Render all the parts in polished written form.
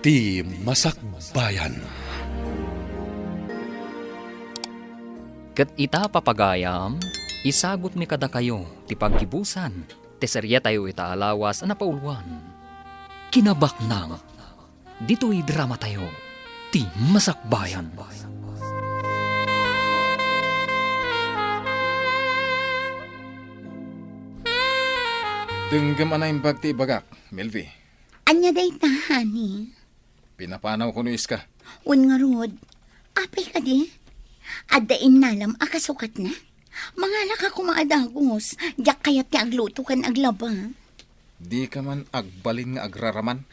Ti Masakbayan. Kat ita papagayam, isagot mi kada kayo, ti paggibusan, ti serya tayo ita alawas na pauluan. Kinabak nang, dito'y drama tayo, ti Masakbayan. Denggam anay bagti bagak, Melvi. Anya day tahani. Pinapanaw ko no iska. Un nga rod. Apay ka di. Adain nalam akasukat na. Mangala ka kumaadagos. Diyak kayat ti agluto kan aglaba. Di ka man agbalin nga agraraman.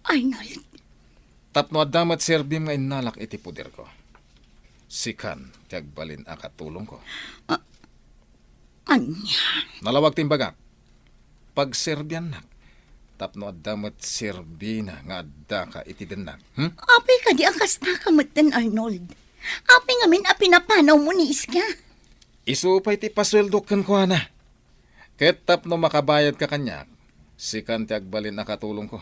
Arnold. Tapno adamat serbim nga inalak iti puder ko. Sikan, ti agbalin akatulong ko. Anya. Nalawag timbagak. Pag serbyan nak, tapno adamat serbina nga adda ka iti denak. Apay ka di akas nakamatan Arnold. Apay nga min apinapanaw mo ni Iska. Isupay ti pasweldo kan ko na. Ket tapno makabayad ka kanyak, sikan ti agbalin akatulong ko.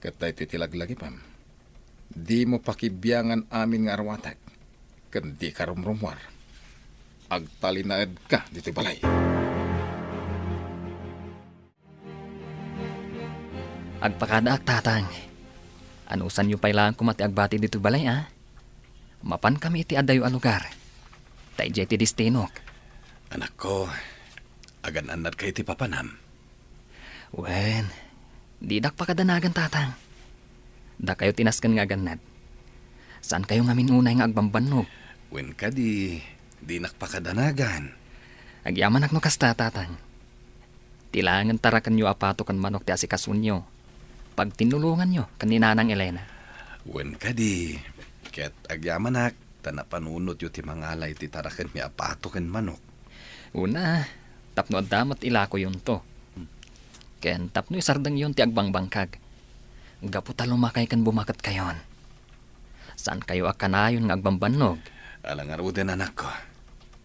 Ket tayo titilaglagi pam. Di mo pakibiyangan amin nga arwatak. Ket di ka rumrumwar. Agtalinaed ka dito balay. Agpakadaak tatang, anusan yung pailangan kumati agbati dito balay Mapan kami iti adayo a lugar. Tay jay ti distinok. Anak ko, agan-anad kay ti papanam. Wen, di dak pakadanagan tatang. Da kayo tinaskan nga ganad. Saan kayo ngamin unay nga agbambanog? Wen ka di nakpakadanagan. Agyaman no kasta tatang. Tilangan tarakan nyo apato kan manok ti asikasun nyo. Pag tinulungan nyo kaninanang Elena. Wen ka di, ket agyamanak, tanapanunot yu ti mangalay ti tarakan mi apato ken manok. Una, tapno adamat ilako yun to. Ken tapno isardang yun ti agbangbangkag. Gaputa lumakay kan bumakat kayon. Saan kayo akanayon nga agbambanog? Alang aruden anak ko,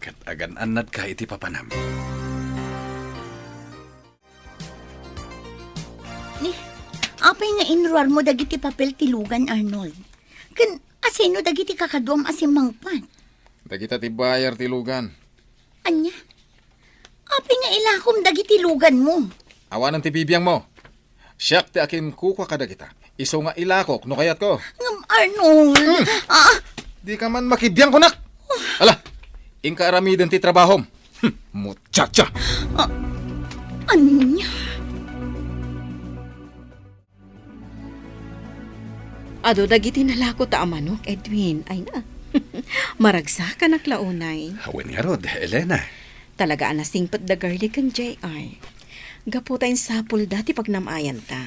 ket agan-anad ka iti papanam. Ni, apay nga inruar mo dagiti papel tilugan Arnold. Kan asino dagiti kakaduam asimangpan. Dagita ti bayar tilugan. Anya? Apay nga ilakom dagiti lugan mo. Awanan ti bibiyang mo. Siyak ti akin kukwa kada kita. Iso nga ilakok no kayat ko. Ngam Arnold. Di ka man makibiyang ko nak. Ala, inka aramidan ti trabahom. Muchacha. Anya? Ado dagiti nalako ta amanok, Edwin. Ay na. Maragsa ka naklaunay. Wen nga rod, Elena. Talaga anasingpat da garlic kang JR. Gapo tayong sapul dati pag namayan ta.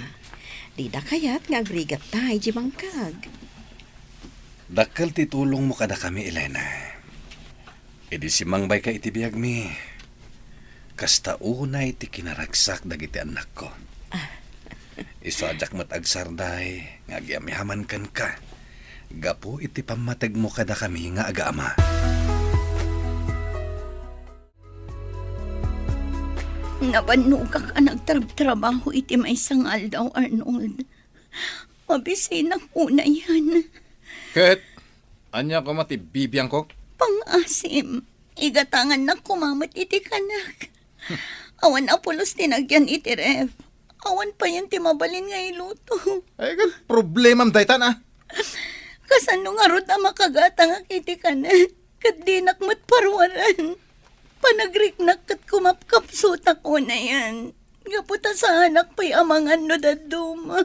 Di da kayat nga agrigat tay, jibangkag. Dakkel ti tulong mo kada kami, Elena. Idi simangbay ka iti biyag mi. Kasta unay ti kinaragsak dagiti anak ko. Iso ajak mat agsarday, nga agyamihaman kan ka. Gapo iti pamatag mo kada kami nga aga-ama. Nabanugak ka nagtrabaho iti may sangal daw, Arnold. Mabisinak una yan. Ket, anya ko mati bibiyang ko? Pangasim. Igatangan na kumamat iti kanak. Awan apulos tinagyan iti ref. Awan pa yan ti mabalin nga iluto. Ay, kan problemam daytan Kasano nga rod ang makagatang akiti kanak. Kat dinakmat parwaran. Panagriknak kat kumapkapsutak ko na yan. Gaputa sa anak pa'y amangan no daduma.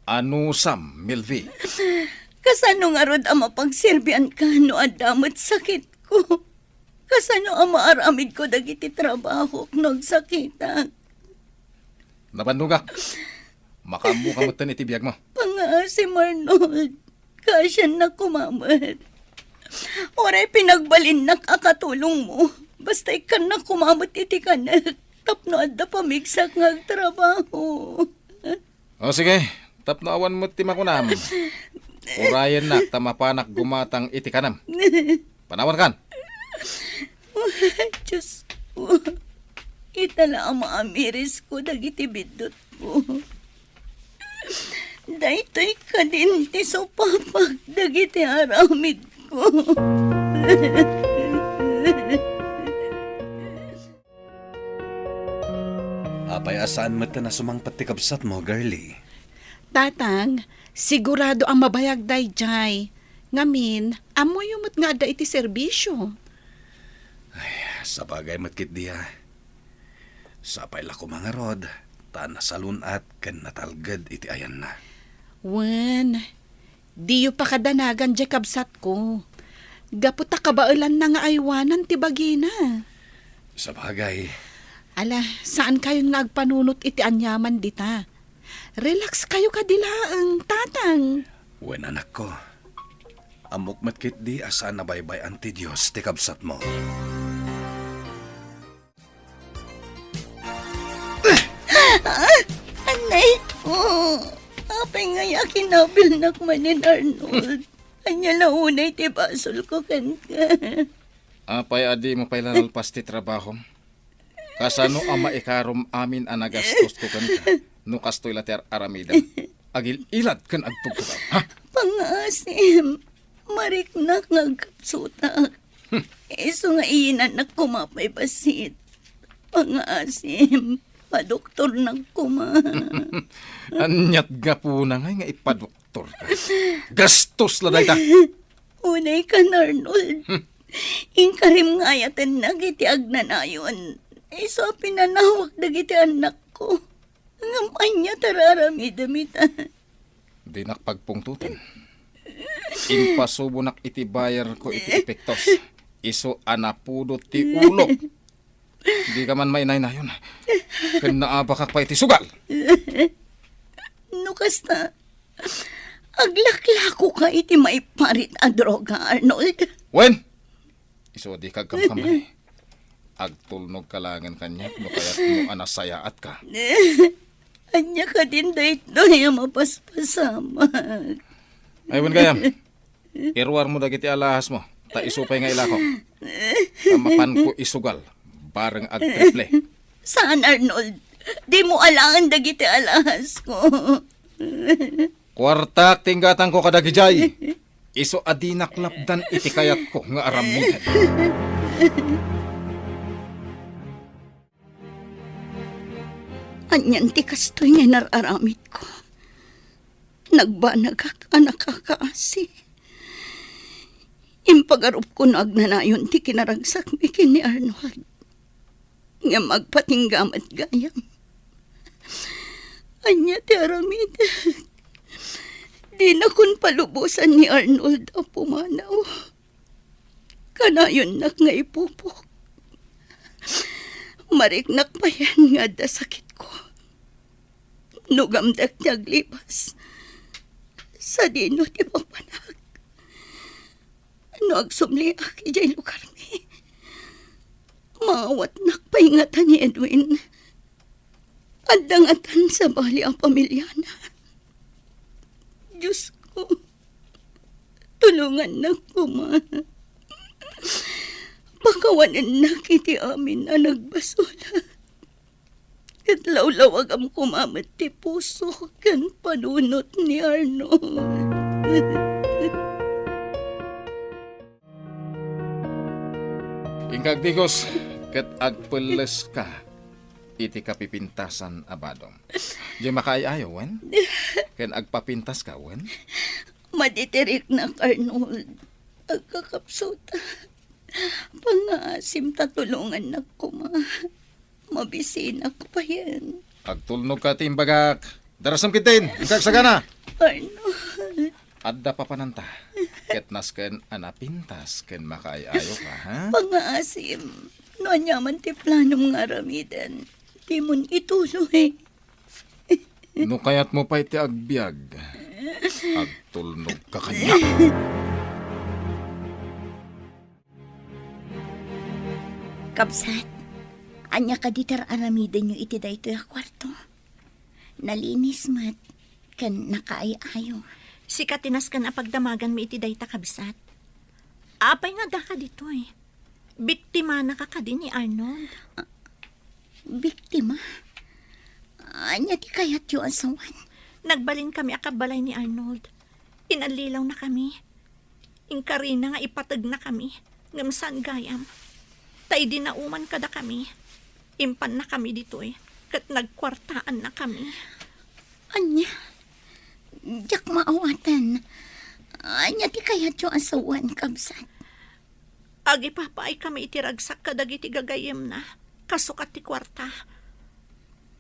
Ano sam, Milvi? Kasano nga rod ang mapagsilbian ka no adamot sakit ko. Kasano ang maaramid ko dagiti trabaho knog sakitan. Nabanugak. Makamukamutan iti biyag mo. Pangasim Arnold. Kasyan na kumamat. Oray pinagbalin na kakatulong mo. Basta ikan na kumamot iti kanak. Tapno adda pamigsak nga trabaho. O sige, tapno awan mo ti makunam. Urayan na, tamapanak gumatang iti kanam. Panawan kan. Diyos ko. Itala ang maamiris ko dagiti bidot ko. Daytoy ka din ti supapag dagiti aramid ko. Apay asaan mo na sumangpat ti kabsat mo, girlie? Tatang, sigurado ang mabayag dayjay. Ngamin, amoy umot nga da iti serbisyo. Sa bagay matkit diya. Sapay lako mga rod, ta nasalun at kan natalgad iti ayan na. Wen, di yu pa kadanagan di kabsat ko. Gaputa kabailan na nga aywanan ti bagina. Sa bagay, Ala, saan kayong nagpanunot iti anyaman dita? Relax kayo kadilaang, tatang. wen anak ko. Amok matkit di asaan na baybay anti Diyos ti kabsat mo. Anay, apay nga yakin nabil nakmanin Arnold. Anya launay ti basol ko kan ka. Apay adi mo pa'y lalpas ti trabaho. Kasano ang maikarom amin ang nagastos ko kan ka. No kastoy later aramida. Agil ilad kan agtugtugaw. Ha? Pangasim, mariknak nga kapsutak. Iso nga iinanak kumapay basit. Pangasim, padoktor ng kuma. Anyat ga po na nga ipadoktor ka. Gastos la dayta. Unay ka, Arnold. Ingkarim nga yatan nagiti agnanayon. Iso pinanawag dagiti anak ko. Ngampay niya tararamidamita. Di nakpagpungtutin. Impasubo nak iti bayar ko iti epektos. Iso anapudot ti ulo. Di ka man mainay na yun. Kanaabakak pa iti sugal. Nukasta, aglaklako ka iti maiparit a droga, Arnold. Wen! Iso di kagkamkamay. Agtulnog kalangan kanya no kaya't mo anasayaat ka. Anya ka din daytoy ang mapaspasama. Aywan gayam. Irwar mo dagiti alahas mo. Ta isupay nga ilako. Kamapan ko isugal. Bareng agtriple. Saan, Arnold? Di mo alangan dagiti alahas ko. Kwartak tinggatan ko kadagijay. Iso adinak lapdan iti kayat ko nga aramihan. Anyan ti kastoy nga nararamit ko. Nagbanagak anak kakaasi. Impagarup ko na agnanayon ti kinaragsak mi kini Arnold. Nga magpatinggamat gayam. Anya ti aramid. Di na kun palubusan ni Arnold ang pumanaw. Kanayon nak nga ipupok. Mariknak pa yan nga da sakit ko. Nugamdak niyag lipas. Sa dino ti papanag. Ano agsumliak ijay lugar mi. Maawat nakpaingatan ni Edwin. Andangatan sa bali ang pamilya na. Diyos ko, tulungan na ko, ma. Pakawanan na kiti amin na nagbasula. At lawlawag ang kumamat ti puso kan panunot ni Arnold. Ingkagdigos, ket agpeles ka. Iti kapipintasan abadong. Di makaayaw, wen? Ken agpapintas ka, wen? Maditirik na, Arnold. Agkakapsuta. Pangasim tatulungan na ko, ma. Mabisina ko pa yan. Agtulnog ka timbagak. Darasam kitin, ingkagsagana. Arnold. Adda pa pananta. Ket nasken anapintas ken makaayaw ka, ha? Pangasim. No anyaman ti planong nga ramidan. Di mon ituloy. No kayat mo pa iti agbyag. Agtulnog ka kanya. Kapsat, anya ka ditar aramidan yung iti dayto yung kwarto. Nalinis mat, kan nakaayayo. Si katinas ka na pagdamagan mi iti dayta kabsat. Apay nga da ka dito eh. Biktima na ka din ni Arnold. Biktima? Anya ti kayat yung asawan? Nagbalin kami akabalay ni Arnold. Inalilaw na kami. Inkarina nga ipatag na kami. Ngamsan gayam. Tay di nauman kada kami. Impan na kami dito Kat nagkwartaan na kami. Anya, jak maawatan. Anya ti kayat yung asawan, kabsat. Agi papa ay kami itiragsak kadagiti gagayem na. Kasukat ti kwarta.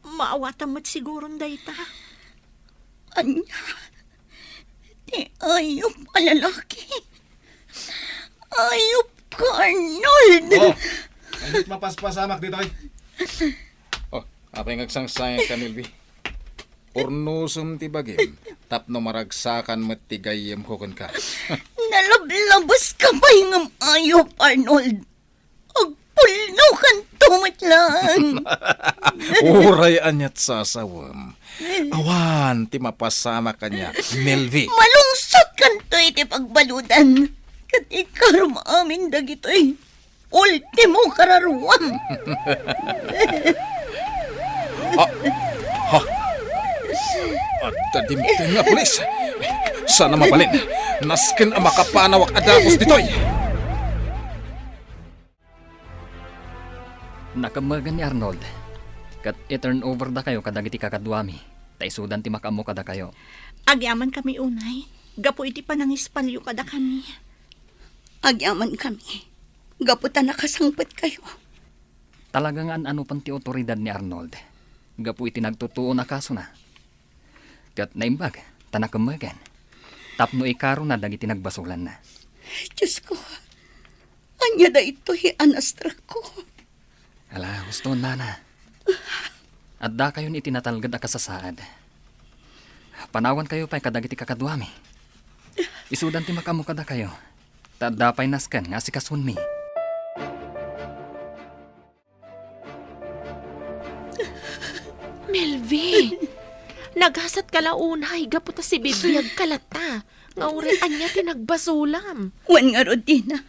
Maawatan mo't siguron dayta. Anya, ti ayop alalaki. Ayop ka, Arnold. Oh, ainit mapaspasamak dito ay. Oh, apay ngagsangsayang ka, Melvi. Pornusum ti bagim, tapno maragsakan matigayem ko ka. Nalablabas ka pa yung ayop, Arnold. Agpulno kan tumat lang. Uray anyat sasawam. Awan, ti mapasama kanya, Melvi. Malungsot kan to iti pagbaludan. Kat ikaram amin dagito'y ultimo kararuam. At dadimting nga, pulis. Sana mabalin. Nasken ang makapanawak adapos ditoy. Nakamagan ni Arnold. Kat i-turn over da kayo kadagiti kakadwami. Taisudan ti makamo kada kayo. Agyaman kami unay. Gapo iti panangispalyo kada kami. Agyaman kami. Gaputan nakasangpet kayo. Talagang ano pang ti otoridad ni Arnold. Gapu iti nagtutuo na kaso na. Kat naimbag, tanakamagan. Tapno ikaro na dagiti nagbasulan na. Diyos ko, anya da ito'y anastra ko. Ala, gusto na na. At da kayo ni itinatalgad a kasasaad. Panawan kayo pa'y kadagiti kakadwami. Isudan ti makamo kada kayo. Tadapay naskan nga si kasunmi. Melvi, naghasat ka launay, gaputa si bibiyag kalata. Nga urian niya tinagbasulam. Wan nga Rodina,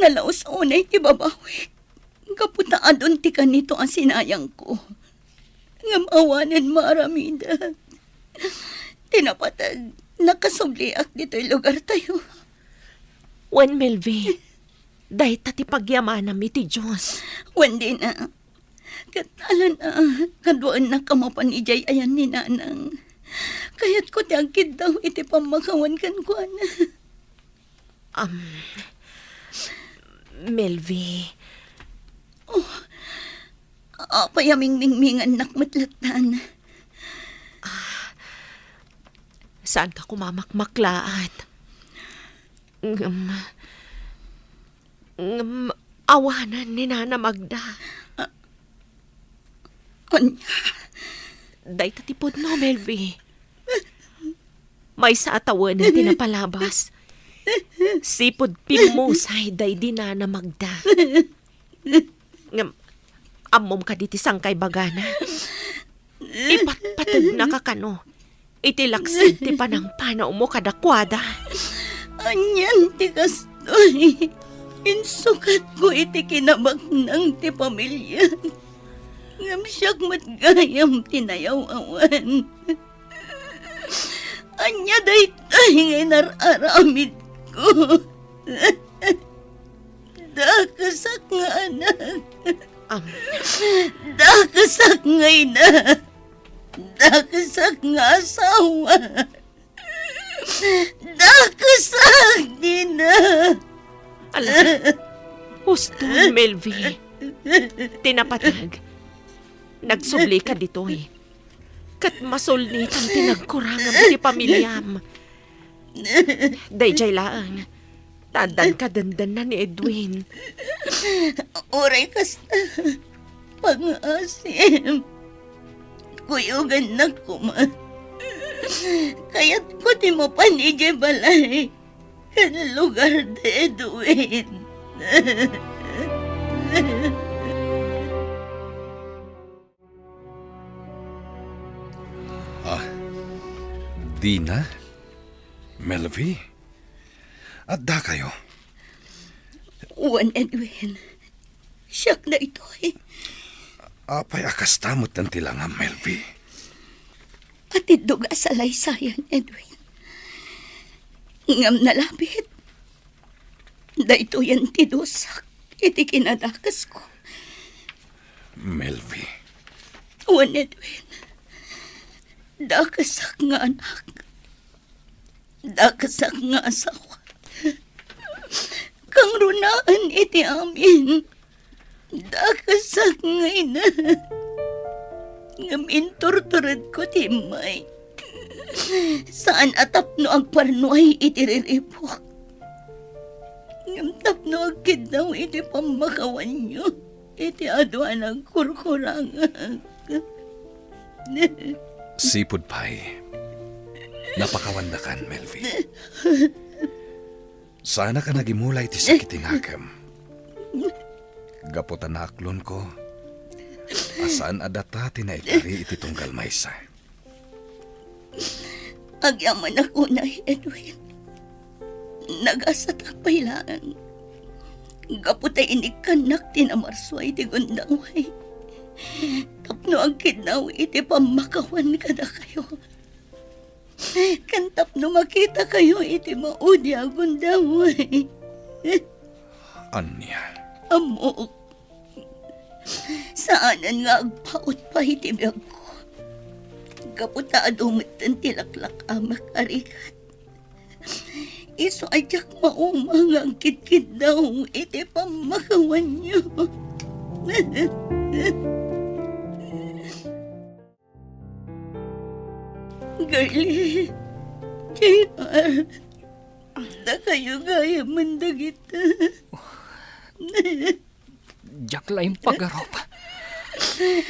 nalaos unay ti babawi. Kaputa adon ti kanito ang sinayang ko. Ngamawanan maramida. Tinapatag, nakasubliak dito'y lugar tayo. Wen Melvi, dahi tati pagyamanam iti Diyos. Wan di na, katalan na, kaduan na kamapan ijay ayan ni nanang. Kaya't ko ti agkid daw iti pamakawan kan ko na. Melvi, Apayaming mingmingan nakmatlatan. saan ka kumamakmaklaat? Awanan ni Nana Magda. Anya, Day tatipod no, Melvi. May sa atawan na tinapalabas. Sipod pimusay day di Nana Magda. Amom ka diti sangkay bagana. Ipatpatag na kakano. Itilaksid ti panang panaw mo kadakwada. anyan ti kastoy. Insukat ko iti kinabaknang ti pamilya. Ngam siyag matgayam tinayaw awan. Anya daytay ngay nararamid ko. Dakasak nga anak. Dakasak nga ina. Dakasak nga asawa. Dakasak din na. Ala, husto, Melvi. Tinapatag. Nagsubli ka ditoy. Kat masulnitan tinagkurangan ti pamilyam. Dayjay laang. Tadan ka dandan na ni Edwin. Oray kas pang-asim. Kuyugan na kuma. Kaya't ko ti mo panijay balay. Kan lugar de Edwin. Dina? Melvi? At da kayo? Juan Edwin. Siyak na ito eh. Apay akas tamot ng tilangam, Melvi. Patidog sa laysayan, Edwin. Ngam nalapit. Dahito yan tidusak. Iti kinadakas ko. Melvi, Wan, Edwin. Dakasak nga anak. Dakasak nga asawa. Kang runaan iti amin. Dakasak nga ina. Ngamin torturad ko timay. Saan atapno ang parnoy iti riripok. Ngam tapno ang kidnaw iti pamakawan nyo. Iti aduan ang kurkurangan. sipud pay. Napakawandakan, Melvi. Sana ka nagimulay ti sakit tinakam. Gaputan na aklon ko. Asaan adata tinaitari iti tunggal maysa. Agyaman ako na, Edwin. Nagasat pailaan. Gaputay inikanak tinamarsway ti gundangway. Tapno ang kidnaw iti pamakawan kada kayo. Kan tapno makita kayo iti maudi ang gundangway. Anya, Amok. Saanan nga agpaot pa iti biyag ko. Kaputa adumitan tilaklak amak arikat. Iso ajak maumang ang kitkid daw iti pamakawan niyo. Girlie, JR, da kayo gaya mandagita. Diyak laing pagarop.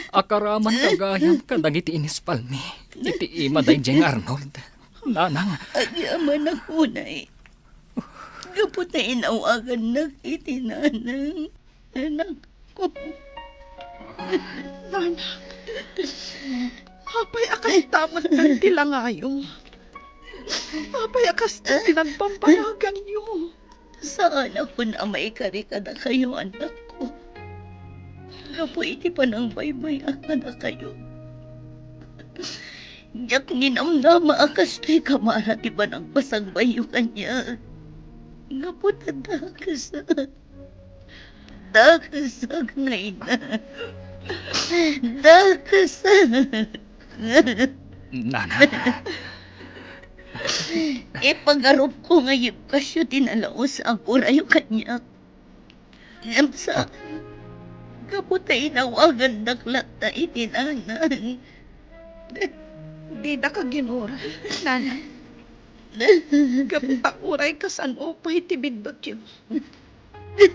Akaraman kagayam kadagiti inispalmi. Iti ima day Jeng Arnold. Nanang, Agyaman ako na Gapot na inawagan na itinanang. Anak ko. Nanak, apay akas tamat ng tilangayo. Apay akas tinagpampalagan niyo. Saan ako na may karika na kayo, anak ko? Gapo iti pa ng baybay-akan na kayo. Diyak ninamnama akas to'y kamara ti ba ng basang bayo kanya. Gapo na dakasag. Dakasag ngayon na. Dakasag. nanang. Ipagarop ko ngayon kasyo tinalaos ang urayo kanya. Ngamsa, kaputay nawagan daklat na itinanan. Di na ka ginura, Nanak. Kaputa uray ka san upay tibidbot yun.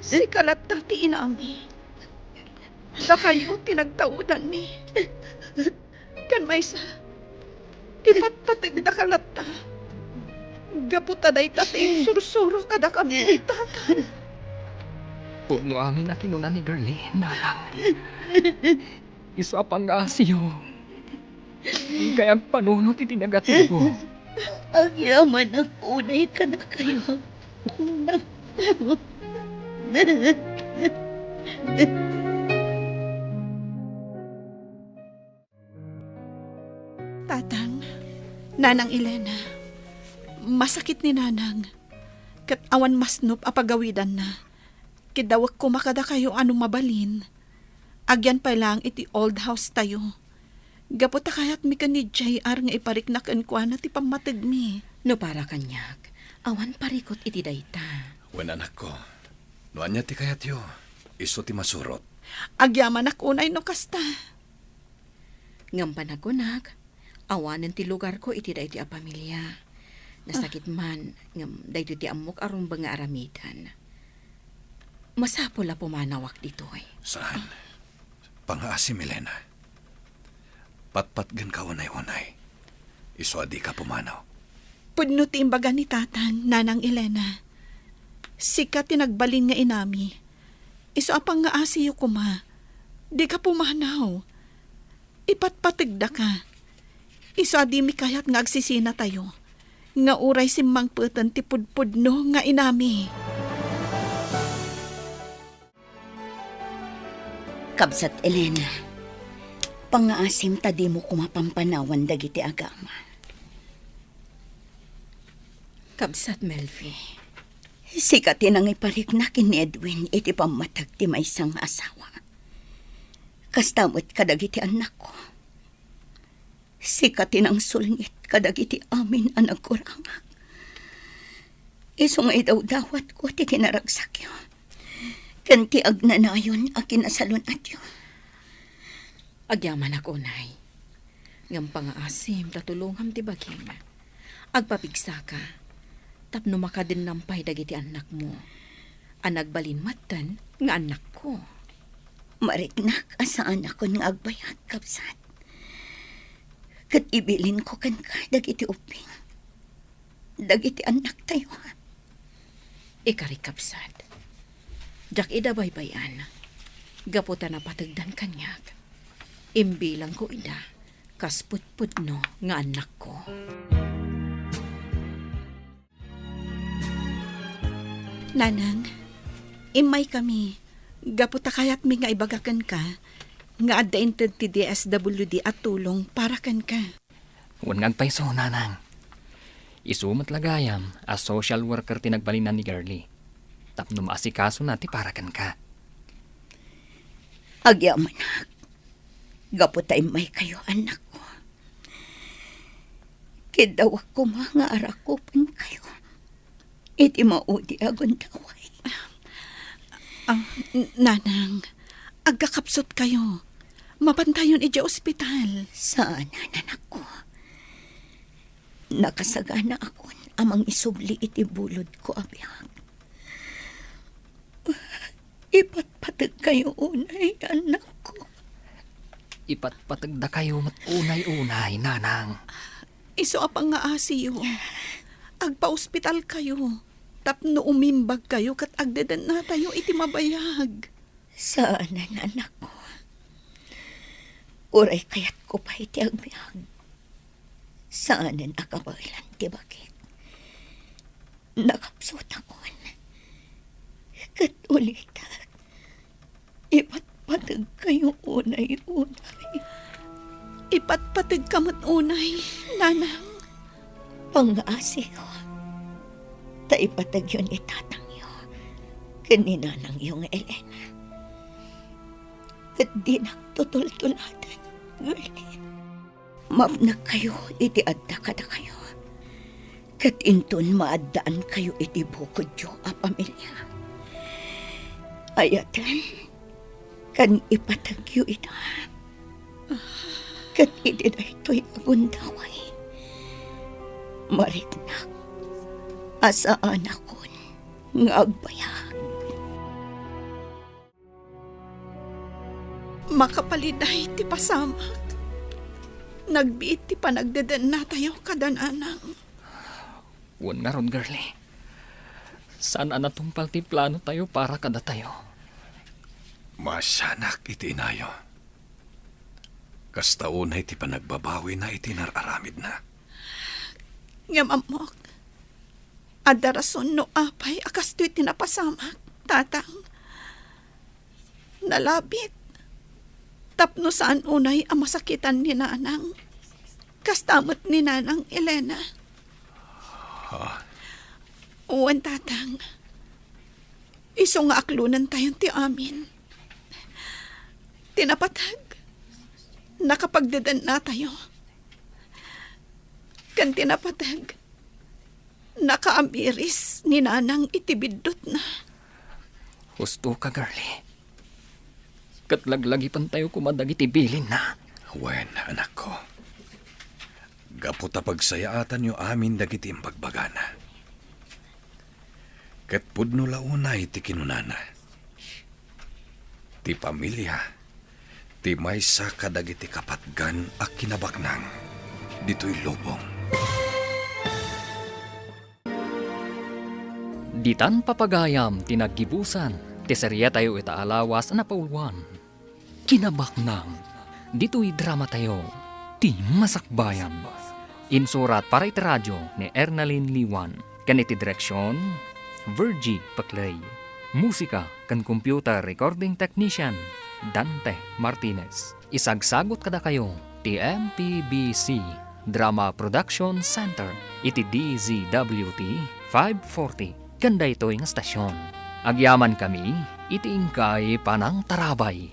Si kalat na ti inami. Da kayo tinagtaudan ni. Kan may sa tipat-patig da kalat na. Gaputa day tating sursuro kada kami tatan. Puno amin na kinunan ni Girlie, nanang. Isa pang asiyo. Kaya panunot itinagatibo. Ang yaman ang unay ka na kayo. Anak ko. Tatang, Nanang Elena, masakit ni Nanang. Kat awan masnop apagawidan na. Kidawak ko makada kayo anong mabalin. Agyan pa lang iti old house tayo. Gaputa kayat mi ka ni JR nga ipariknakan ko na ti pamatag mi. No para kanyak, awan parikot iti dayta. wen anak ko. Noan niya ti kayat yo. Iso ti masurot. Agyaman unay no kasta. Ngam panagunak, awanan ti lugar ko iti dayti a pamilya. Nasakit man, ngam dayti ti amok aron ba nga aramidan. Masapol la pumanawak ditoy. Saan? Pangaasi, Milena. Patpat gan ka unay-unay. Iso adi ka pumanaw. Pudno ti imbaga ni Tatang, Nanang Elena. Sika tinagbalin nga inami. Iso apang nga asiyo kuma. Di ka pumanaw. Ipatpatigda ka. Iso adi mi kayat nga agsisina tayo. Nga uray simmang putan ti pudpudno nga inami. Kabsat Elena, Pangaasim tadi mo kumapampanawan dagiti agama. Kabsat, Melfi. Sikatin ang ipariknakin ni Edwin iti pamatag ti maysang asawa. Kastamot kadagiti anak ko. Sikatin ang sulngit kadagiti amin ang nagkurangak. Isungay daw dawat ko ti kinaragsak yun. Kanti agnanayon a kinasalon at yun. Agyaman ako, Nay. Ngam pangaasim, tatulungham ti bagim. Agpapigsa ka. Tapno makadin nampay dagiti anak mo. Anagbalin matan nga anak ko. Mariknak asaan ako nga agbayag, Kapsat. Kat ibilin ko kan ka dagiti uping. Dagiti anak tayo. Ikari, Kapsat. Jak ida baybayan. Gaputa na patagdan kanyak. Imbilang ko ida. Kasput-put no nga anak ko. Nanang, imay kami. Gaputa kayat mi nga ibagakan ka. Nga adda ti DSWD at tulong para kan ka. Wan ngagpaiso, nanang. Isumat lagayam, a social worker tinagbalinan ni Girlie. Tapno maasikaso na ti para kan ka. Agyaman na. Gaputay may kayo anak ko. Kidawak ko mga arakupan kayo. Iti maudi agon daway. Nanang, agkakapsot kayo. Mapantayon iti ospital. Saan anak ko? Nakasagana akon amang isubli iti bulod ko abiyag. Ipatpatag kayo unay anak ko. Ipatpatagda kayo mat unay-unay, nanang. Iso apang nga asiyo. Agpa-ospital kayo. Tapno umimbag kayo kat agdadan na tayo iti mabayag. Saan anak ko? Uray kayat ko pa iti agbyag. Saanan akabagilan ti bakit? Nakapsot akon. Kat ulitan. Ipatpatag kayo unay-unay. Ipatpatid kamot unay, nanang. Pang-asiyo. Taipatag yun itatang yo. Kaninanang yung Elena. Kat di nagtutultulatan. Girlie. Mapnak kayo iti adda kada kayo. Kat inton maaddaan kayo iti bukod yo a pamilya. Ayatan. Kan ipatagyo ita. Kat iti daytoy agundaway. Mariknak. Asaan akon nga agbayag. Makapaliday ti pasamak. Nagbiit ti panagdadan na tayo kadananang. Wan nga ron, Girlie. Saan anatumpal ti plano tayo para kada tayo? Masyanak iti inayo. Kastaunay ti panagbabawi na iti nararamid na. Ngamamok. Adda rason no apay akas to'y tinapasamak, tatang. Nalabit. Tapno saan unay ang masakitan ni nanang. Kastamot ni nanang Elena. Uwan, tatang. Iso nga aklunan tayong ti amin. Tinapatag. Nakapagdadan na tayo. Kan tinapatag. Nakaamiris ni nanang itibidot na. Husto ka, Girlie. Katlaglagi pan tayo kumadag itibilin na. Wen, anak ko. Gaputa pagsayaatan yo amin dagiti imbagbagana. Ket pudno launay ti kinunana. Ti pamilya, ti maysa kadagiti kapatgan a kinabaknang ditoy lubong. Ditan papagayam tinaggibusan, ti serya tayo itaalawas na paulwan. Kinabaknang, dito'y drama tayo, ti masakbayan. Insurat para iti radyo ni Ernalyn Liwan, kaniti direksyon, Virgie Paclay. Musika kan computer recording technician, Dante Martinez. Isagsagot kada kayo ti MPBC Drama Production Center iti DZWT 540 kanda ito yung stasyon. Agyaman kami iti ingkay panang tarabay.